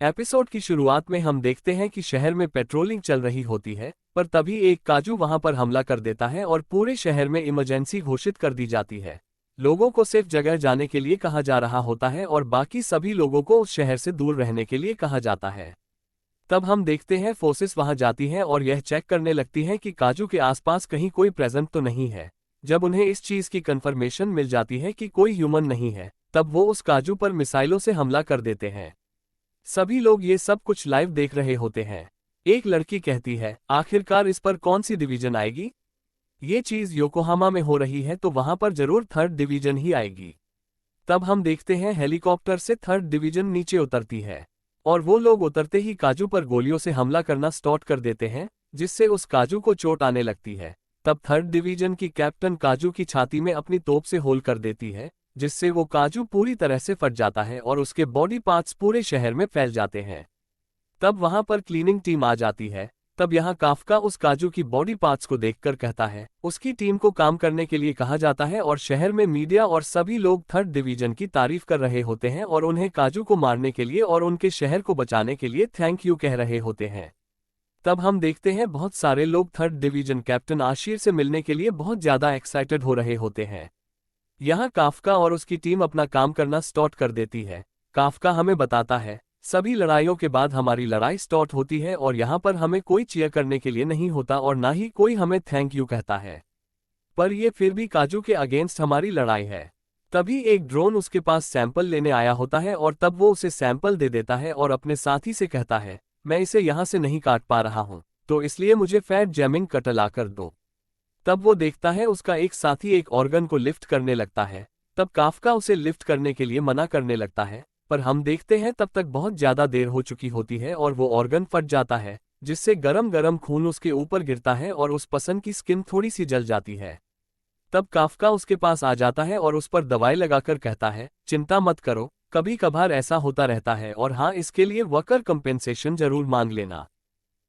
Episode की शुरुआत में हम देखते हैं कि शहर में पेट्रोलिंग चल रही होती है, पर तभी एक काजू वहां पर हमला कर देता है और पूरे शहर में इमरजेंसी घोषित कर दी जाती है। लोगों को सिर्फ जगह जाने के लिए कहा जा रहा होता है और बाकी सभी लोगों को उस शहर से दूर रहने के लिए कहा जाता है। तब हम देखते हैं फोर्सेस वहां जाती हैं और यह चेक करने लगती हैं कि काजू के आसपास कहीं कोई प्रेजेंट तो नहीं है। जब उन्हें इस चीज की कंफर्मेशन मिल जाती है कि कोई ह्यूमन नहीं है, तब वो उस काजू पर मिसाइलों से हमला कर देते हैं। सभी लोग ये सब कुछ लाइव देख रहे होते हैं। एक लड़की कहती है, आखिरकार इस पर कौन सी डिवीजन आएगी? ये चीज योकोहामा में हो रही है तो वहां पर जरूर थर्ड डिवीजन ही आएगी। तब हम देखते हैं हेलीकॉप्टर से थर्ड डिवीजन नीचे उतरती है और वो लोग उतरते ही काजू पर गोलियों से हमला करना स्टार्ट कर देते हैं, जिससे उस काजू को चोट आने लगती है। तब थर्ड डिवीजन की कैप्टन काजू की छाती में अपनी तोप से होल कर देती है, जिससे वो काजू पूरी तरह से फट जाता है और उसके बॉडी पार्ट्स पूरे शहर में फैल जाते हैं। तब वहां पर क्लीनिंग टीम आ जाती है। तब यहाँ काफका उस काजू की बॉडी पार्ट्स को देखकर कहता है, उसकी टीम को काम करने के लिए कहा जाता है और शहर में मीडिया और सभी लोग थर्ड डिवीजन की तारीफ कर रहे होते हैं और उन्हें काजू को मारने के लिए और उनके शहर को बचाने के लिए थैंक यू कह रहे होते हैं। तब हम देखते हैं बहुत सारे लोग थर्ड डिवीजन कैप्टन आशीर से मिलने के लिए बहुत ज्यादा एक्साइटेड हो रहे होते हैं। यहाँ काफका और उसकी टीम अपना काम करना स्टार्ट कर देती है। काफका हमें बताता है, सभी लड़ाइयों के बाद हमारी लड़ाई स्टार्ट होती है और यहाँ पर हमें कोई चीयर करने के लिए नहीं होता और ना ही कोई हमें थैंक यू कहता है, पर ये फिर भी काजू के अगेंस्ट हमारी लड़ाई है। तभी एक ड्रोन उसके पास सैंपल लेने आया होता है और तब वो उसे सैंपल दे देता है और अपने साथी से कहता है, मैं इसे यहाँ से नहीं काट पा रहा हूँ, तो इसलिए मुझे फैट जैमिंग कटर ला कर दो। तब वो देखता है उसका एक साथी एक ऑर्गन को लिफ्ट करने लगता है। तब काफका उसे लिफ्ट करने के लिए मना करने लगता है, पर हम देखते हैं तब तक बहुत ज्यादा देर हो चुकी होती है और वो ऑर्गन फट जाता है, जिससे गरम गरम खून उसके ऊपर गिरता है और उस पर्सन की स्किन थोड़ी सी जल जाती है। तब काफका उसके पास आ जाता है और उस पर दवाई लगाकर कहता है, चिंता मत करो, कभी कभार ऐसा होता रहता है और हाँ, इसके लिए वर्कर कंपेंसेशन जरूर मांग लेना।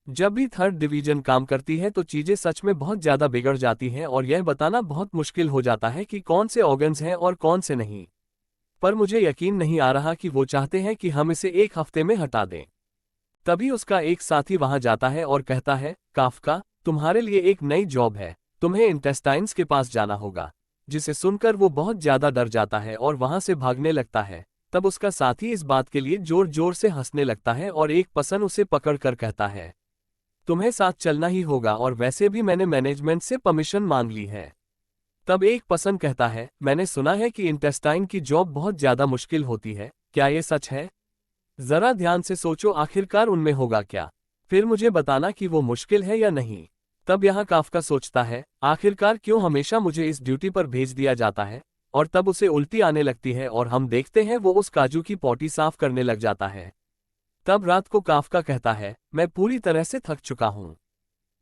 जब भी थर्ड डिवीजन काम करती है तो चीजें सच में बहुत ज्यादा बिगड़ जाती हैं और यह बताना बहुत मुश्किल हो जाता है कि कौन से ऑर्गन्स हैं और कौन से नहीं। पर मुझे यकीन नहीं आ रहा कि वो चाहते हैं कि हम इसे एक हफ्ते में हटा दें। तभी उसका एक साथी वहां जाता है और कहता है, काफका, तुम्हारे लिए एक नई जॉब है, तुम्हें इंटेस्टाइन्स के पास जाना होगा। जिसे सुनकर वो बहुत ज्यादा डर जाता है और वहां से भागने लगता है। तब उसका साथी इस बात के लिए जोर जोर से हंसने लगता है और एक पर्सन उसे पकड़ कर कहता है, तुम्हें साथ चलना ही होगा और वैसे भी मैंने मैनेजमेंट से परमिशन मांग ली है। तब एक पर्सन कहता है, मैंने सुना है कि इंटेस्टाइन की जॉब बहुत ज्यादा मुश्किल होती है, क्या ये सच है? जरा ध्यान से सोचो, आखिरकार उनमें होगा क्या? फिर मुझे बताना कि वो मुश्किल है या नहीं। तब यहाँ काफका सोचता है, आखिरकार क्यों हमेशा मुझे इस ड्यूटी पर भेज दिया जाता है, और तब उसे उल्टी आने लगती है और हम देखते हैं वो उस काजू की पॉटी साफ करने लग जाता है। तब रात को काफका कहता है, मैं पूरी तरह से थक चुका हूं,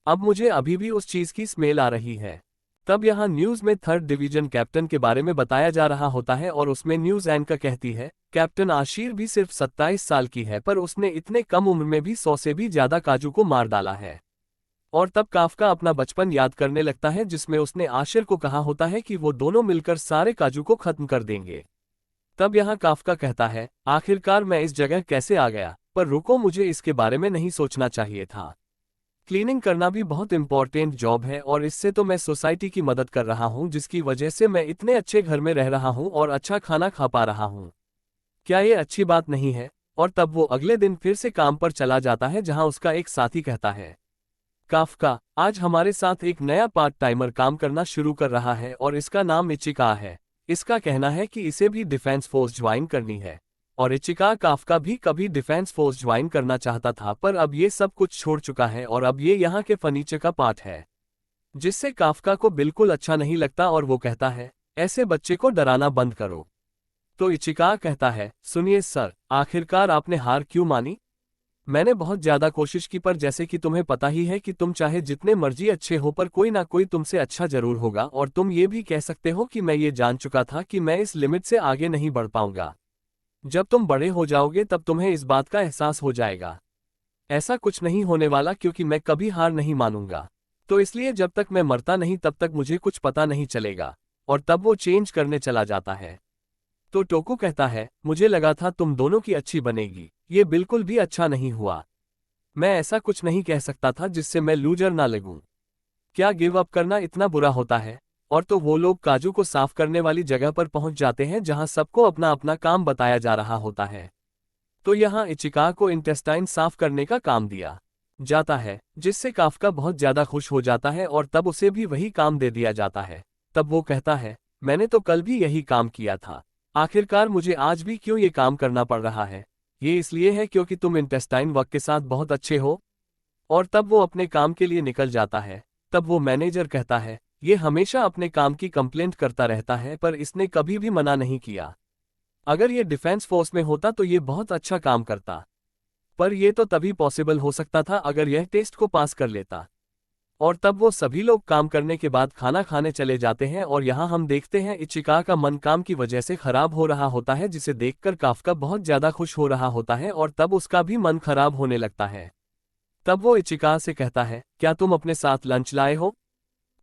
अब मुझे अभी भी उस चीज की स्मेल आ रही है। तब यहाँ न्यूज में थर्ड डिवीजन कैप्टन के बारे में बताया जा रहा होता है और उसमें न्यूज एंकर कहती है, कैप्टन आशीर भी सिर्फ 27 साल की है पर उसने इतने कम उम्र में भी 100 से भी ज्यादा काजू को मार डाला है। और तब काफका अपना बचपन याद करने लगता है जिसमें उसने आशिर को कहा होता है कि वो दोनों मिलकर सारे काजू को खत्म कर देंगे। तब यहाँ काफका कहता है, आखिरकार मैं इस जगह कैसे आ गया, पर रुको, मुझे इसके बारे में नहीं सोचना चाहिए था। क्लीनिंग करना भी बहुत इंपॉर्टेंट जॉब है और इससे तो मैं सोसाइटी की मदद कर रहा हूँ जिसकी वजह से मैं इतने अच्छे घर में रह रहा हूँ और अच्छा खाना खा पा रहा हूँ। क्या ये अच्छी बात नहीं है? और तब वो अगले दिन फिर से काम पर चला जाता है जहाँ उसका एक साथी कहता है, काफका, आज हमारे साथ एक नया पार्ट टाइमर काम करना शुरू कर रहा है और इसका नाम इचिका है। इसका कहना है कि इसे भी डिफेंस फोर्स ज्वाइन करनी है। और इचिका काफका भी कभी डिफेंस फोर्स ज्वाइन करना चाहता था पर अब ये सब कुछ छोड़ चुका है और अब ये यहाँ के फर्नीचर का पार्ट है, जिससे काफका को बिल्कुल अच्छा नहीं लगता और वो कहता है, ऐसे बच्चे को डराना बंद करो। तो इचिका कहता है, सुनिए सर, आखिरकार आपने हार क्यों मानी? मैंने बहुत ज्यादा कोशिश की पर जैसे कि तुम्हें पता ही है कि तुम चाहे जितने मर्जी अच्छे हो पर कोई ना कोई तुमसे अच्छा जरूर होगा और तुम ये भी कह सकते हो कि मैं ये जान चुका था कि मैं इस लिमिट से आगे नहीं बढ़ पाऊंगा। जब तुम बड़े हो जाओगे तब तुम्हें इस बात का एहसास हो जाएगा। ऐसा कुछ नहीं होने वाला क्योंकि मैं कभी हार नहीं मानूंगा। तो इसलिए जब तक मैं मरता नहीं तब तक मुझे कुछ पता नहीं चलेगा। और तब वो चेंज करने चला जाता है। तो टोकू कहता है, मुझे लगा था तुम दोनों की अच्छी बनेगी, ये बिल्कुल भी अच्छा नहीं हुआ। मैं ऐसा कुछ नहीं कह सकता था जिससे मैं लूजर ना लगूं। क्या गिव अप करना इतना बुरा होता है? और तो वो लोग काजू को साफ करने वाली जगह पर पहुंच जाते हैं जहां सबको अपना अपना काम बताया जा रहा होता है। तो यहाँ इचिका को इंटेस्टाइन साफ करने का काम दिया जाता है, जिससे काफका बहुत ज्यादा खुश हो जाता है और तब उसे भी वही काम दे दिया जाता है। तब वो कहता है, मैंने तो कल भी यही काम किया था, आखिरकार मुझे आज भी क्यों ये काम करना पड़ रहा है? ये इसलिए है क्योंकि तुम इंटेस्टाइन वर्क के साथ बहुत अच्छे हो। और तब वो अपने काम के लिए निकल जाता है। तब वो मैनेजर कहता है, ये हमेशा अपने काम की कंप्लेंट करता रहता है पर इसने कभी भी मना नहीं किया। अगर ये डिफेंस फोर्स में होता तो ये बहुत अच्छा काम करता। पर ये तो तभी पॉसिबल हो सकता था अगर यह टेस्ट को पास कर लेता। और तब वो सभी लोग काम करने के बाद खाना खाने चले जाते हैं और यहाँ हम देखते हैं इचिका का मन काम की वजह से खराब हो रहा होता है, जिसे देखकर काफका बहुत ज्यादा खुश हो रहा होता है और तब उसका भी मन खराब होने लगता है। तब वो इचिका से कहता है, क्या तुम अपने साथ लंच लाए हो?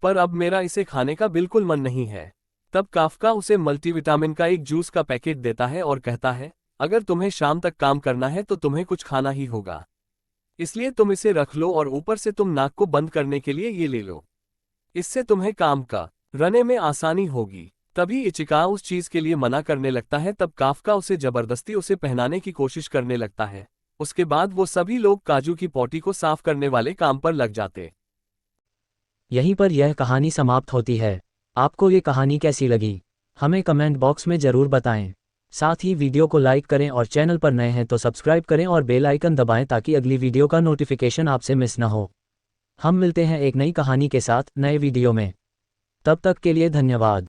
पर अब मेरा इसे खाने का बिल्कुल मन नहीं है। तब काफका उसे मल्टीविटामिन का एक जूस का पैकेट देता है और कहता है, अगर तुम्हें शाम तक काम करना है तो तुम्हें कुछ खाना ही होगा, इसलिए तुम इसे रख लो और ऊपर से तुम नाक को बंद करने के लिए ये ले लो। इससे तुम्हें काम का रने में आसानी होगी। तभी इचिका उस चीज के लिए मना करने लगता है। तब काफका उसे जबरदस्ती उसे पहनाने की कोशिश करने लगता है। उसके बाद वो सभी लोग काजू की पोटी को साफ करने वाले काम पर लग जाते। यहीं पर यह कहानी समाप्त होती है। आपको ये कहानी कैसी लगी, हमें कमेंट बॉक्स में ज़रूर बताएं। साथ ही वीडियो को लाइक करें और चैनल पर नए हैं तो सब्सक्राइब करें और बेल आइकन दबाएं ताकि अगली वीडियो का नोटिफिकेशन आपसे मिस न हो। हम मिलते हैं एक नई कहानी के साथ नए वीडियो में। तब तक के लिए धन्यवाद।